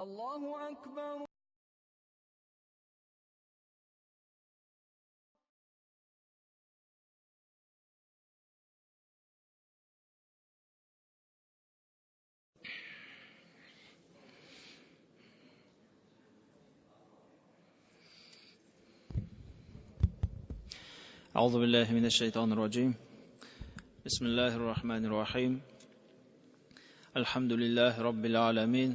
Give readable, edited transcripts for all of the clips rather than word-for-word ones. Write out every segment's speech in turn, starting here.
الله أكبر. أعوذ بالله من الشيطان الرجيم. بسم الله الرحمن الرحيم. الحمد لله رب العالمين،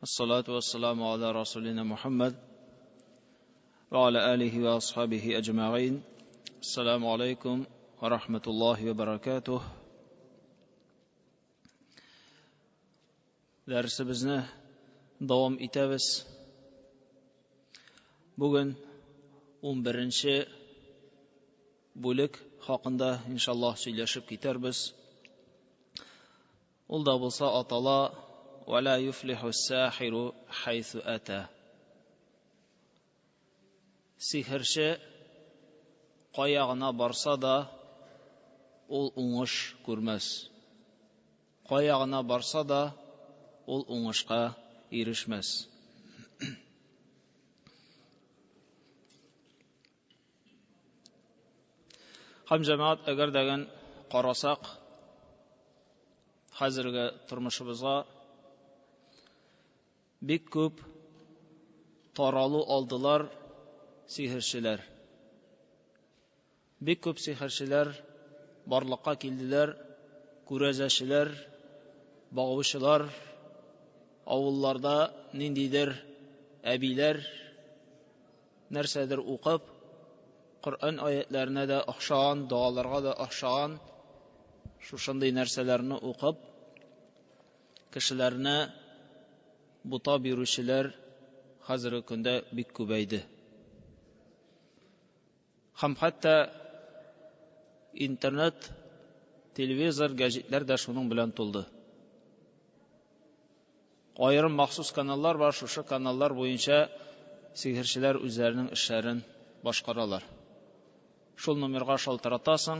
الصلاة والسلام على رسولنا محمد وعلى آله وأصحابه أجمعين. السلام عليكم ورحمة الله وبركاته. Dərsimizni davam etəmiz. Bugün 11-ci bölük haqında inşallah söyləşib ketərbiz. Ol da bulsa atala وَلَا يُفْلِحُ السَّاحِرُ حَيْثُ أَتَى. Sihirçi qayağına barsa da ol uңыш görməz. Qayağına barsa da ol uңышқа erişməz. Ham cemaat, əgər dəgən qarasaq, hazırғы turmuşumuzga bik köp taralı aldılar sihirçiler. Bik köp sihirçiler barlıqqa kildiler, күрәзәчеләр, bağışçılar, avullarda nindidir əbilər, nərsədir uqıb, Qur'an ayetlerine de axşağan, dualarga da axşağan, şuşanday nərsələrini uqıb, kişilerine buta birüşçiler hazırı gündə bik kübəydi. Ham hatta internet, televizor, gazetler de şunun bilen tuldu. Ayrım maxsus kanallar var, şuşu kanallar boyunca sihirçiler üzerinin işlərin başqaralar. Şol numarga şaltıratasın,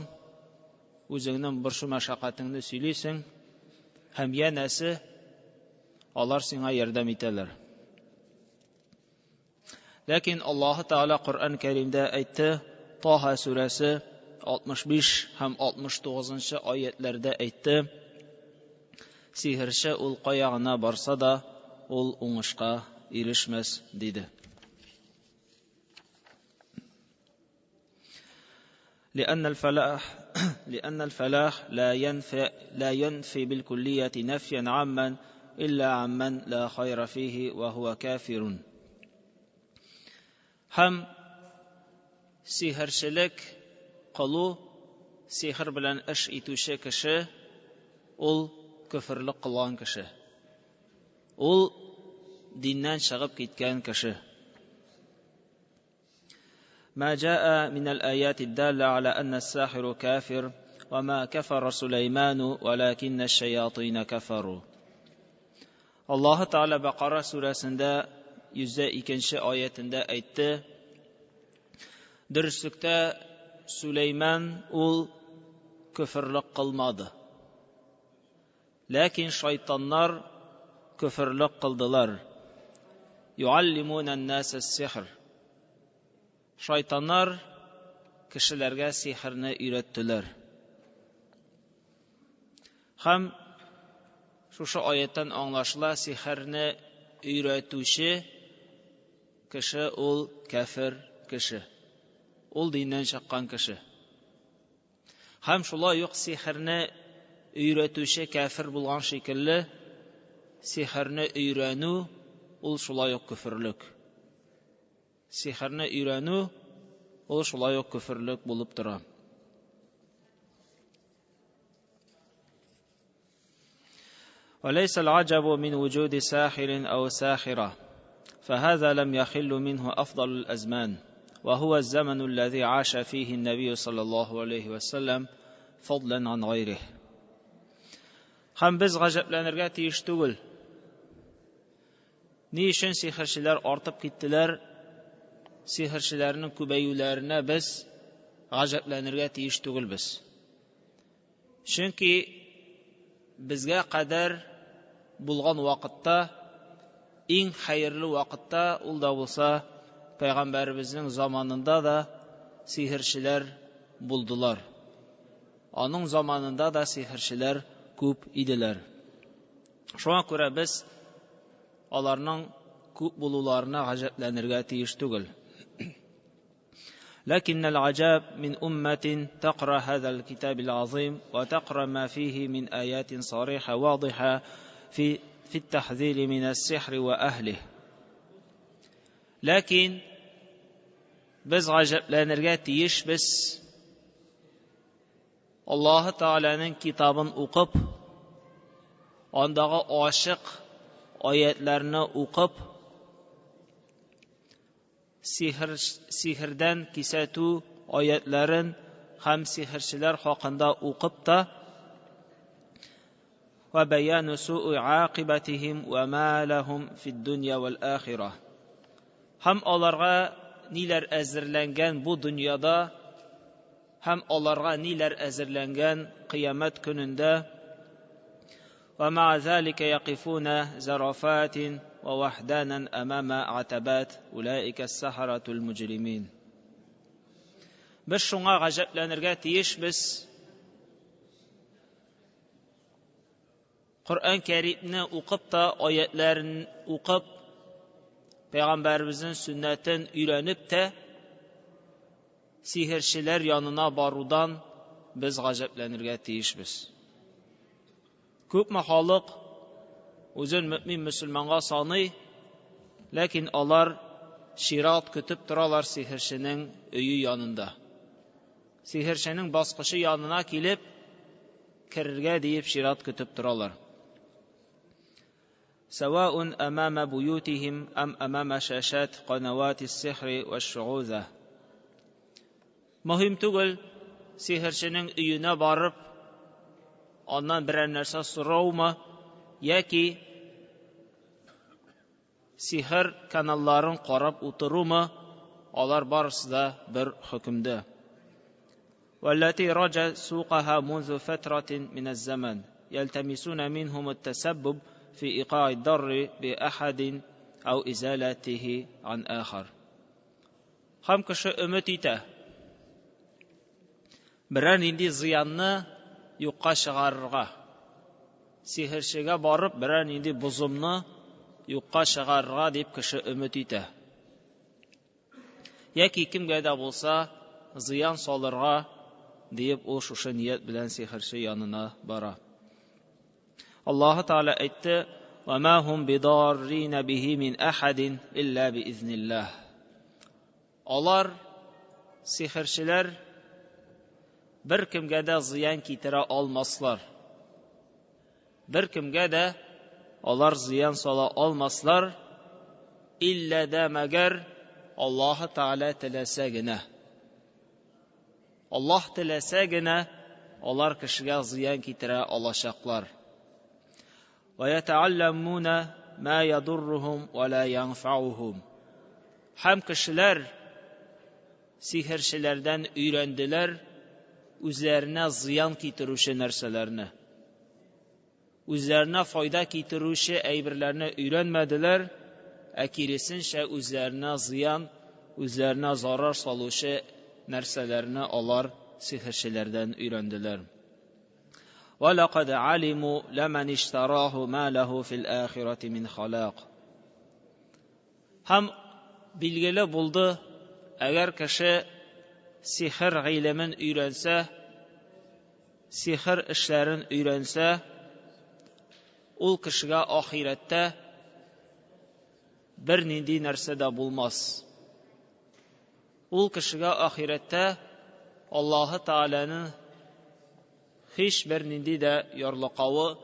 özüңнең bir şu məşəqqətini söyləyirsən, həm yanəsi alar sənə yardım etələr. Lakin Allah Teala Qur'an-Kərimdə aytdı, Taha surəsi 65 həm 69-cu ayətlərdə aytdı, sihirçi ol qayağına barsa da ol uңышқа erişməz dedi. لأن الفلاح لا ينفي بالكلية نفيا عاما إلا عمن لا خير فيه وهو كافر. Hem sihirçilik kılu, sihir bilen iş etüşü kişi, ol küfürlük kılan kişi. Ol dinden çıkıp gitken kişi. ما جاء من الآيات الدالة على أن الساحر كافر وما كفر سليمان ولكن الشياطين كفروا. Allah Teala Bakara surasında 102. ayetinde aytdı. Dürüstlükte Süleyman ol küfürlük kılmadı. Lakin şeytanlar küfürlük kıldılar. Yuallimunan nasa sihr. Şeytanlar kişilerge sihirni öğrettiler. Hem şu ayetten anlaşıla sihirni öğretüşü kişi ol kafir kişi. Ol dinden çıkan kişi. Hem şula yok sihirni öğretüşü kafir bulgan şekilli sihirni öğrenu ol şula yok küfürlük. Sihirni öğrenu, ol şulay yok küfürlük bulup dura. وَلَيْسَ الْعَجَبُ مِنْ وُجُودِ سَاحِرٍ أَوْ سَاحِرَةٍ فَهَذَا لَمْ يَخِلُّ مِنْهُ أَفْضَلُ الْأَزْمَانِ وَهُوَ الزَّمَنُ الَّذِي عَاشَ فِيهِ النَّبِيُّ صَلَّى اللَّهُ عَلَيْهِ وَسَلَّمَ فَضْلًا عَنْ غَيْرِهِ. Hem biz gajeplenirge tiyiş tugul. Ni için sihirçiler artıp gittiler? Sihirçilerinin kübeyülerine biz gajeplenirge tiyiş tugul biz. Çünkü bizge kadar bulgan vaqtda иң хәерле вакытта ул да булса Пәйгамбәребезнең заманында да сихерчеләр булдылар. Аның заманында да сихерчеләр күп иделәр. Шуңа күрә без аларның күп булуларына гаҗәпләнергә тиеш түгел. لكن العجاب من أمة تقرأ هذا الكتاب العظيم وتقرأ ما فيه من آيات صريحة واضحة في التحذير من السحر وأهله. لكن biz гаҗәпләнергә тиеш без Аллаһ Тааланың китабын укып, андагы ачык аятларны укып, сихердән кисәтү аятларын һәм сихерчеләр хакында укып та ва баяну су'и аакибатихим ва ма лахум фид дунья вал ахира. Һәм аларга ниләр әзерләнгән бу дөньяда, һәм аларга ниләр әзерләнгән кыямәт көнендә. Ва ма залика яқифуна зарафатин ва вахданан амама атабат улаика as-sahaраtul mujrimin. Без шуңа гаҗәпләнергә тиешбез. Коръән Кәримне укып та, аятларын укып, Пәйгамбәребезнең сүннәтен өйрәнеп тә, сихерчеләр янына барудан без гаҗәпләнергә тиешбез. Күпме халык үзен мөэмин мөселманга саный, ләкин алар шират көтеп торалар сихерченең өе янында. Сихерченең баскычы янына килеп, керергә диеп шират көтеп торалар. سواء أمام بيوتهم أم أمام شاشات قنوات السحر والشعوذة. Мөһим түгел, сихерченең өенә барып, аннан берәр нәрсә сораумы, яки сихер каналларын карап утырумы, алар барысы да бер хөкемдә. والتي رجى سوقها منذ فترة من الزمن يلتمسون منهم التسبب في إيقاع الضر بأحد أو إزالته عن آخر. Һәм кеше өмет итә, берәр нинди зыянны юкка чыгарырга. Сихерчегә барып, берәр нинди бозымны юкка чыгарырга дип кеше өмет итә. Яки кемгә дә булса зыян салырга дип ул шушы ният белән сихерче янына бара. Аллаһ Таала әйтте: "Ва ма хум бидаррин биһи мин ахадин илля биизниллаһ." Алар сихерчеләр бер кемгә дә зыян китерә алмаслар. Бер кемгә дә алар зыян сала алмаслар, илля дә мәгәр Аллаһ Таала теләсә генә. Аллаһ теләсә генә алар кешегә зыян китерә алачаклар. Ва ятаалламуна ма ядурруһум ва ла янфаухум. Һәм кешеләр сихерчеләрдән өйрәнделәр үзләренә зыян китерүче нәрсәләрне. Үзләренә файда китерүче әйберләрне өйрәнмәделәр, ә киресенчә үзләренә зыян, үзләренә зарар салучы нәрсәләрне алар сихерчеләрдән өйрәнделәр. Ва лaqad алиму ламан иштараху ма лаху фил ахирати мин халaq. Һәм билгеле булды, әгәр кеше сихер гыйлемен өйрәнсә, сихер эшләрен өйрәнсә, ул кешегә ахирәттә бер нинди нәрсә дә булмас. Ул кешегә ахирәттә Аллаһ Тааланың һич бер нинди дә ярлыклавы,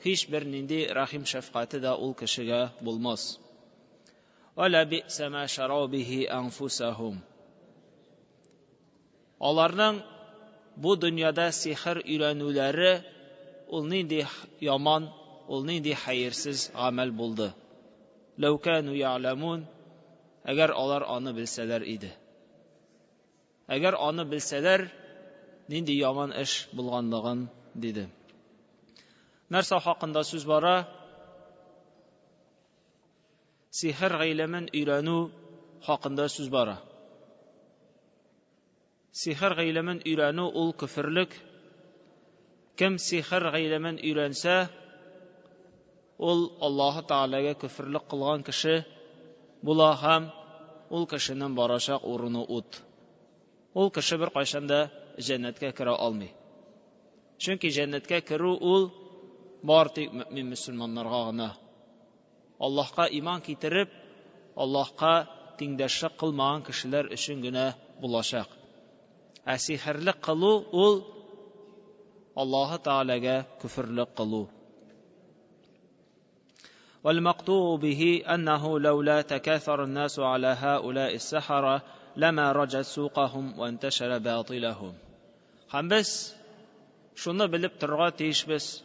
һич бер нинди рәхим шәфкате дә ул кешегә булмас. Ала би'са ма шарау биһи анфусахум. Аларның бу дөньяда сихер өйрәнүләре ул нинди яман, ул нинди хәерсез гамәл булды. Ләү кану я'ламун, әгәр алар аны белсәләр иде. Әгәр аны белсәләр, нинди яман эш булганлыгын диде. Нәрсә хакында сүз бара? Сихр гыйлемен өйрәнү хакында сүз бара. Сихр гыйлемен өйрәнү ул күферлек. Кем сихр гыйлемен өйрәнсә, ул Аллаһ Таалага күферлек кылган кеше була һәм ул кешенең барачак урыны ут. Ул кеше бер кайчанда җәннәткә керә алмый. Чөнки җәннәткә керү ул бар тик мөмин мөселманнарга гына. Аллаһка иман китереп, Аллаһка тиңдәшлек кылмаган кешеләр өчен генә булачак. Ә сихрлек кылу ул Аллаһ Таалага күфрлек кылу. والمقطوع به أنه لولا تكاثر الناس على هؤلاء السحرة لما رجت سوقهم وانتشر باطلهم. Һәм без шуны белеп торырга тиешбез.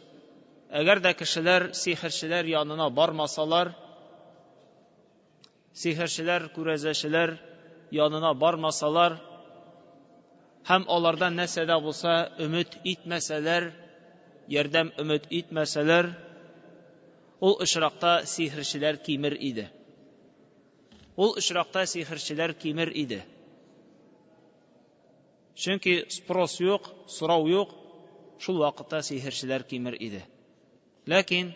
Әгәр дә кешеләр сихерчеләр янына бармасалар, сихерчеләр, күрәзәчеләр янына бармасалар, һәм алардан нәрсә дә булса өмет итмәсәләр, ярдәм өмет итмәсәләр, ул очракта сихерчеләр кимер иде. Ул очракта сихерчеләр кимер иде. Чөнки спрос юк, сорау юк, шул вакытта сихерчеләр кимер иде. Ләкин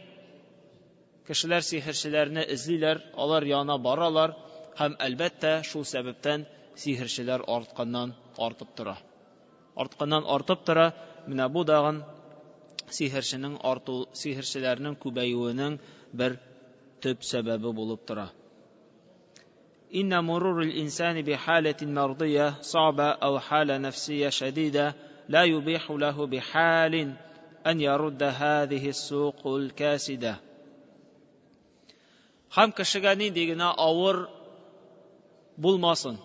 кешеләр сихерчеләрне эзлиләр, алар янына баралар һәм әлбәттә шул сәбәптән сихерчеләр артып тора. Артканнан артып тора. Менә бу дагын сихерчеләрнең күбәюенең бер төп сәбәбе булып тора. إن مرور الإنسان بحالة مرضية صعبة أو حالة نفسية شديدة لا يبيح له بحال أن يرد هذه السوق الكاسدة. Һәм кешегә нинди генә авыр булмасын.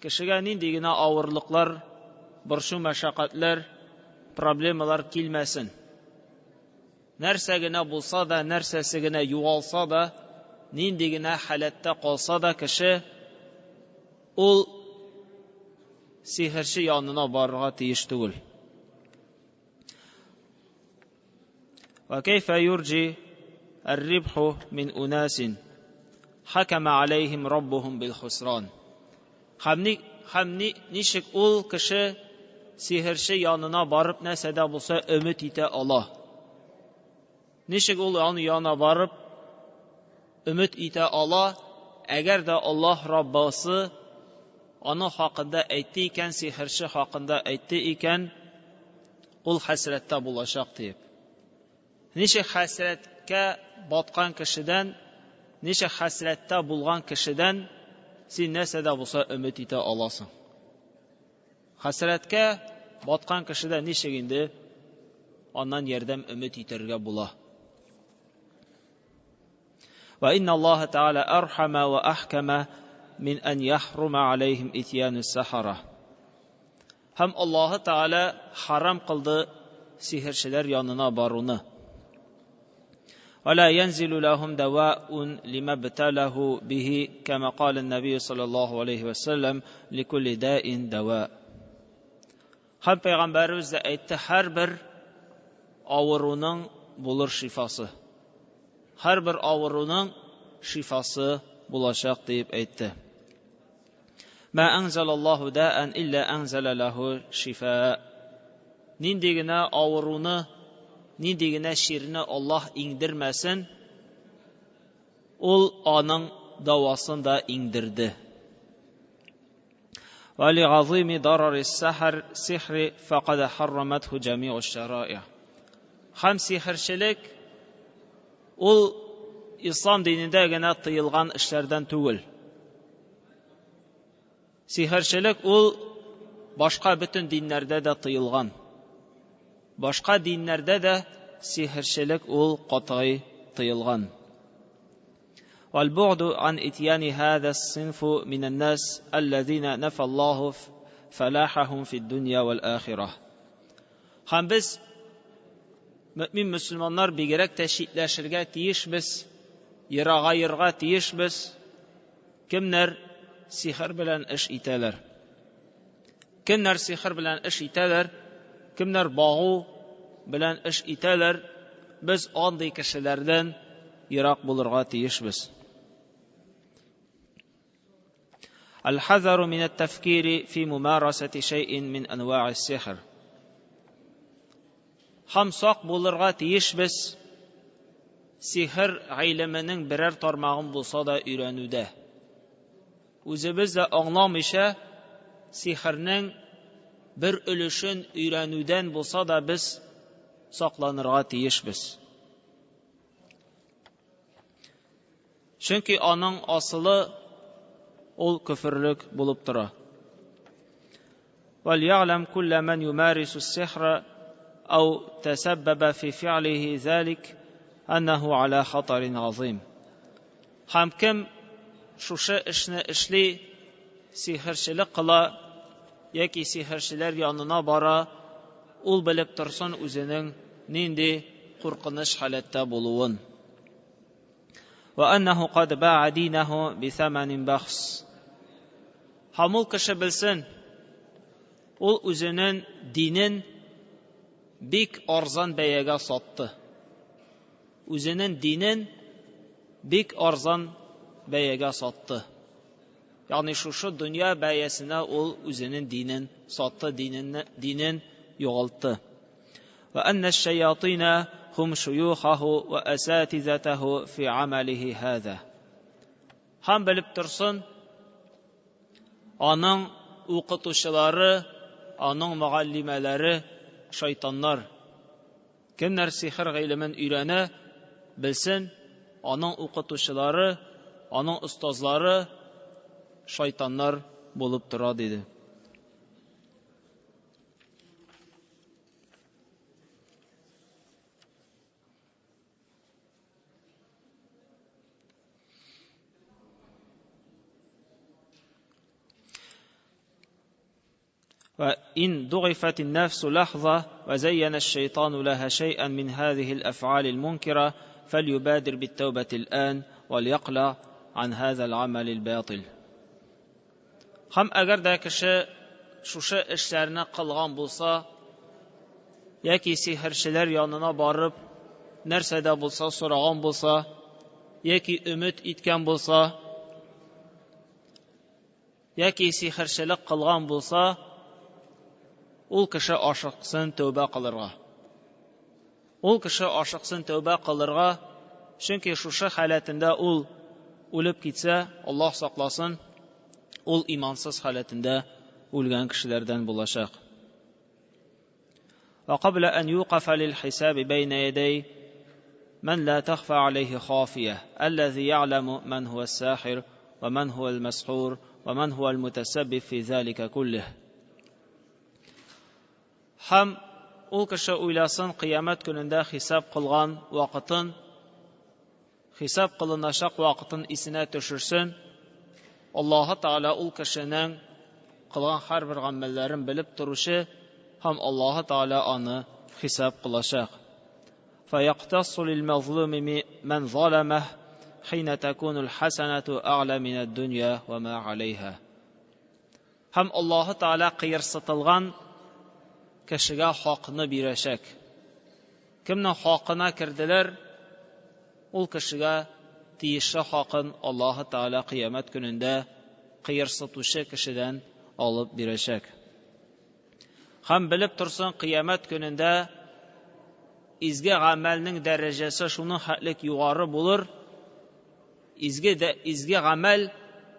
Кешегә нинди генә авырлыклар, борчу, мәшәкатьләр, проблемалар килмәсен. Нәрсә генә булса да, нәрсәсе генә югалса да, нинди генә халәттә калса да кеше ул сихерче янына барырга тиеш түгел. وكيف يرجي الربح من أناس حكم عليهم ربهم بالخسران. Һәм ничек ул кеше сихерче янына барып нәрсә дә булса өмет итә ала. Ничек ул янына барып өмет итә ала, әгәр дә Аллаһ Раббысы аны хакында әйтте икән, сихерче хакында әйтте икән, ул хәсрәттә булачак дип. Ничек хәсрәткә баткан кешедән, ничек хәсрәттә булган кешедән син нәрсә дә булса өмет итә аласың. Хәсрәткә баткан кешедән ничек инде аннан ярдәм өмет итәргә була. وإن الله تعالى أرحم وأحكم من أن يحرم عليهم إتيان السحرة. Һәм Аллаһ Таала харам кылды сихерчеләр янына баруны. ولا ينزل لهم دواء لما ابتلاه به كما قال النبي صلى الله عليه وسلم لكل داء دواء. Һәм Пәйгамбәрбез дә әйтте, һәрбер авыруның булыр шифасы. Һәрбер авыруның шифасы булачак дип әйтте. Ма анзалаллаху даан илля анзала лаху шифаа. Нинди генә авыруны, нинди генә ширне Аллаһ иңдермәсен, ул аның давасын да иңдерде. Ва ли газими дарар сихр фaqad харраматху җамиъ аш-шара'i. Һәм сихерчелек ул ислам динендә генә тыелган эшләрдән түгел. Сихерчелек ул башка бөтен диннәрдә дә тыелган. Башка диннәрдә дә сихерчелек ул катгый тыелган. والبعد عن إتيان هذا الصنف من الناس الذين نفى الله فلاحهم في الدنيا والآخرة. Һәм без мөмин мөселманнар бигрәк тә читләшергә тиешбез, ерагайырга тиешбез. Кемнәр сихер белән эш итәләр? Кемнәр сихер белән эш итәләр? Кемнәр багу белән эш итәләр? Без андый кешеләрдән ерак булырга тиешбез. الحذر من التفكير في ممارسة شيء من أنواع السحر. Хамсақ болырға тиеш біз сихir ilmining birer tarmağın bolsa da öğrenüde. Özümüz de anlamışa sihirning bir ülüşün öğrenüden bolsa da biz saklanırğa tiyеш biz. Çünkü onun asılı ol küfürlük bulup tura. وَلْيَعْلَمْ كُلَّ مَنْ يُمَارِسُ السِّحْرَ أو تسبب في فعله ذلك أنه على خطر عظيم. Ham kim şuşa işni işli sihirçilik kıla yoki sihirçiler yanına bara, ol bilip tursun özünün nindi qorqыныш halatda boluğun. وأنه قد باع دينه بثمن بخس. Hamul kişi bilsin, ol özünün dinin bik arzan beyege sattı. Özünün dinin bik arzan beyege sattı. Yani şu dünya beyesine ol özünün dinin sattı, dinin yoğalttı. وأن الشياطين هم شيوخه وأساتذته في عمله هذا. Ham bilip tursun, onun okutuşları, onun muallimeleri şeytanlar. Kimler sihir ilmin öğrene bilsin, onun okutuşları, onun ustazları şeytanlar bulup dura dedi. وإن ضعفت النفس لحظة وزين الشيطان لها شيئا من هذه الأفعال المنكرة فليبادر بالتوبة الآن وليقلع عن هذا العمل الباطل. Ham agar da kishi shusha ishlarni qilgan bo'lsa yoki sihirchilar yonina borib narsada bo'lsa so'ragan bo'lsa yoki umid etgan bo'lsa yoki sihirchilik qilgan bo'lsa, ol kishi oshiqsin tövbe qilirga. Ol kishi oshiqsin tövbe qilirga, chunki shusha holatida ol o'lib ketsa, Alloh saqlasin, ol imonsiz holatida o'lgan kishilardan bo'lashaq. وقبل أن يوقف للحساب بين يدي من لا تخفى عليه خافية الذي يعلم من هو الساحر ومن هو المسحور ومن هو المتسبب في ذلك كله. Ham ol kishi o'ylasin, qiyomat kunida hisob qilgan vaqtin, hisob qilinashaq vaqtin esine tushirsin. Alloh taolo ol kishining qilgan har bir amallarni bilib turishi, ham Alloh taolo uni hisob qilashaq. فيقتص للمظلوم من ظلمه حين تكون الحسنة أعلى من الدنيا وما عليها. Ham Alloh taolo qiyirsitilgan kishiga haqni berashak. Kimning haqina kirdilar, ol kishiga tiyishli haqin Alloh taolo qiyomat kunida qiyirsituvchi kishidan olib berashak. Ham bilib tursin, qiyomat kunida izgi amalning darajasi shuni haqlik yuqori bo'lur. Izgi amal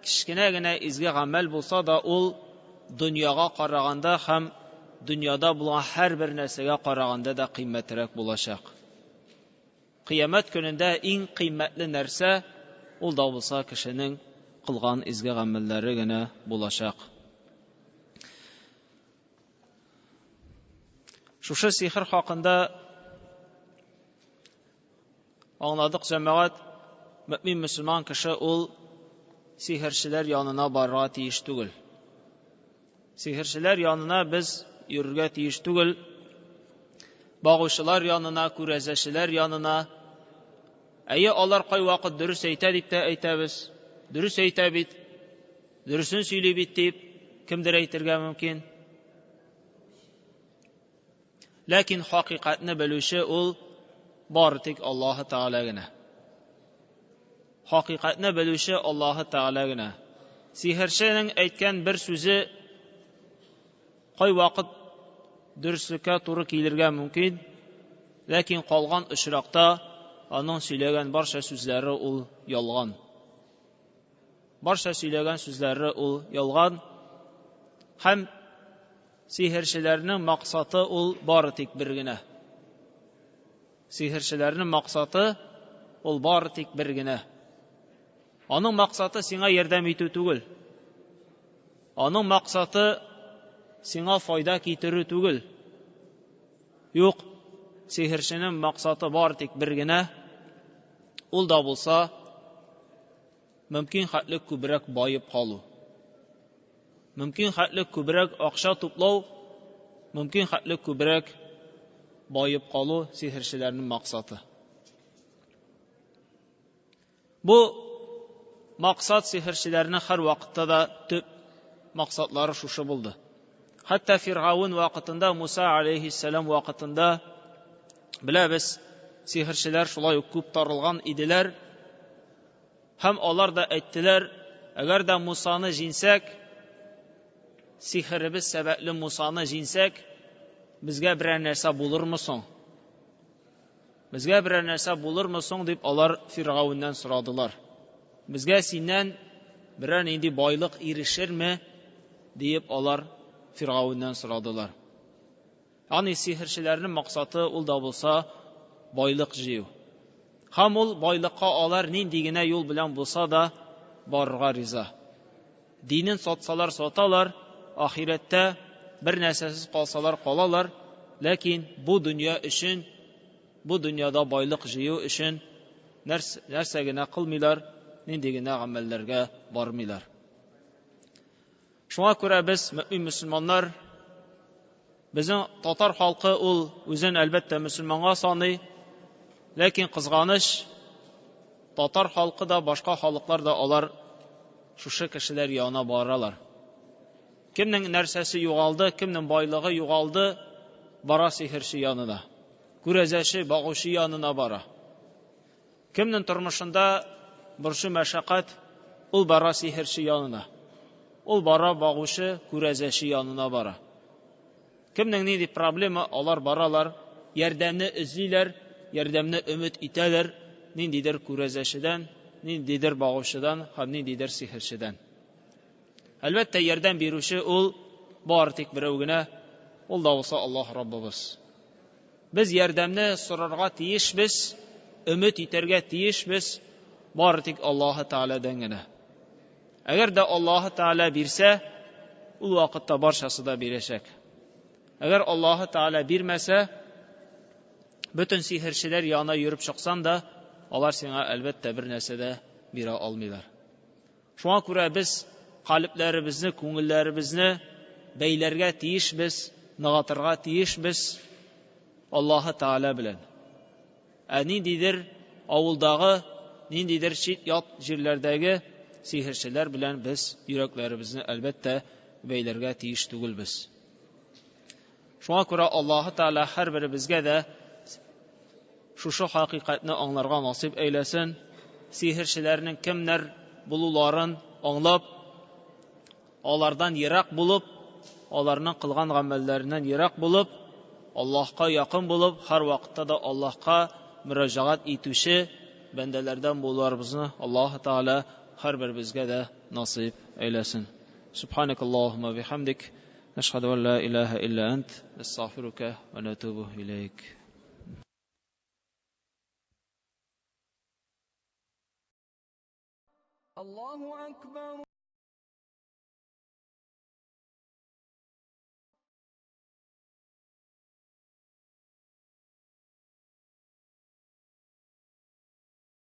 kichkinagina izgi amal bo'lsa da ol dunyoga qaraganda ham dunyoda bo'lgan har bir narsaga qaraganda da qiymatliroq bo'lashaq. Qiyomat kunida eng qiymatli narsa ul da bo'lsa kishining qilgan izgi amallarigina bo'lashaq. Shusha sihir haqında anladık cemaat, mümin Müslüman kişi ol sihirçiler yanına barra tiyiş tugul. Sihirçiler yanına biz yürürge tiyiş tugul. Bağışçılar yanına, kürezeşiler yanına. Eye alar kay vakit dürüs eytedik de eytebiz. Dürüs eytebit. Dürüsün söyleyip deyip kimdir eytirge mümkün? Lakin hakikatini bilüşü ol barıtik Allah-u Teala'gına. Hakikatini bilüşü Allah-u Teala'gına. Сихерченең әйткән бер сүзе кай вакыт дөреслеккә туры килергә мөмкин, ләкин калган очракта аның сөйләгән барча сүзләре ул ялган. Барча сөйләгән сүзләре ул ялган. Һәм сихерчеләрнең максаты ул бары тик бер генә. Сихерчеләрнең максаты ул бары тик бер генә. Аның максаты сиңа ярдәм итү түгел. Аның максаты сиңа файда китерү түгел. Юк, сихерченең максаты бары тик бер генә. Ул да булса, мөмкин хәтлек күбрәк байып калу. Мөмкин хәтлек күбрәк акча туплау, мөмкин хәтлек күбрәк байып калу сихерчеләрнең максаты. Бу максат сихерчеләрнең һәр вакытта да төп максатлары шушы булды. Хәтта Фиргавун вакытында, Муса алейхиссалам вакытында беләбез, сихерчеләр шулай ук күп таралган иделәр. Һәм алар да әйттеләр, әгәр дә Мусаны җинсәк, сихеребез сәбәпле Мусаны җинсәк, безгә берәр нәрсә булырмы соң? Безгә берәр нәрсә булырмы соң дип алар Фиргавуннан сорадылар. Безгә синнән берәр нинди байлык ирешерме дип алар Фиргавуннан сорадылар. Аны сихерчеләрнең максаты ул да булса байлык җыю. Һәм ул байлыкка алар нинди генә юл белән булса да барырга риза. Динен сатсалар саталар, ахирәттә бер нәрсәсез калсалар калалар, ләкин бу дөнья өчен, бу дөньяда байлык җыю өчен нәрсә генә кылмыйлар, нинди генә гамәлләргә бармыйлар. Шуңа күрә без, мөэмин мөселманнар, безнең татар халкы ул үзен әлбәттә мөселманга саный, ләкин кызганыч, татар халкы да, башка халыклар да алар шушы кешеләр янына баралар. Кемнең нәрсәсе югалды, кемнең байлыгы югалды, бара сихерче янына. Күрәзәче, багучы янына бара. Кемнең тормышында борчу мәшәкать, ул бара сихерче янына. Ул бара багучы, күрәзәче янына бара. Кемнең нинди проблема, алар баралар, ярдәмне эзлиләр, ярдәмне өмет итәләр, ниндидер күрәзәчедән, ниндидер багучыдан, һәм ниндидер сихерчедән. Әлбәттә, ярдәм бирүче ул бары тик берәү генә, ул да булса Аллаһ Раббыбыз. Без ярдәмне сорарга тиешбез, өмет итәргә тиешбез, бары тик Аллаһ Тәгаләдән генә. Әгәр дә Аллаһ Тәгалә бирсә, ул вакытта барчасы да бирәчәк. Әгәр Аллаһ Тәгалә бирмәсә, бөтен сихерчеләр янына йөреп чыксан да, алар сиңа әлбәттә бер нәрсә дә бирә алмыйлар. Шуңа күрә без калпләребезне, күңелләребезне бәйләргә тиешбез, ныгытырга тиешбез Аллаһ Тәгалә белән. Ниндидер авылдагы, ниндидер чит ят җирләрдәге сихерчеләр белән без йөрәкләребезне әлбәттә бәйләргә тиеш түгелбез. Шуңа күрә Аллаһ Тәгалә һәрберебезгә дә шушы хакыйкатьне аңларга насыйп әйләсен, сихерчеләрнең кемнәр булуларын аңлап, алардан ерак булып, аларның кылган гамәлләреннән ерак булып, Аллаһка якын булып, һәр вакытта да Аллаһка мөрәҗәгать итүче бәндәләрдән булуларыбызны Аллаһ Тәгалә һәрберебезгә дә насыйп әйләсен. Субханакаллаһумма бихамдик, нәшһәду ан ла илаһа илля ант, настагфирука ва натубу илейк. Аллаһу акбар.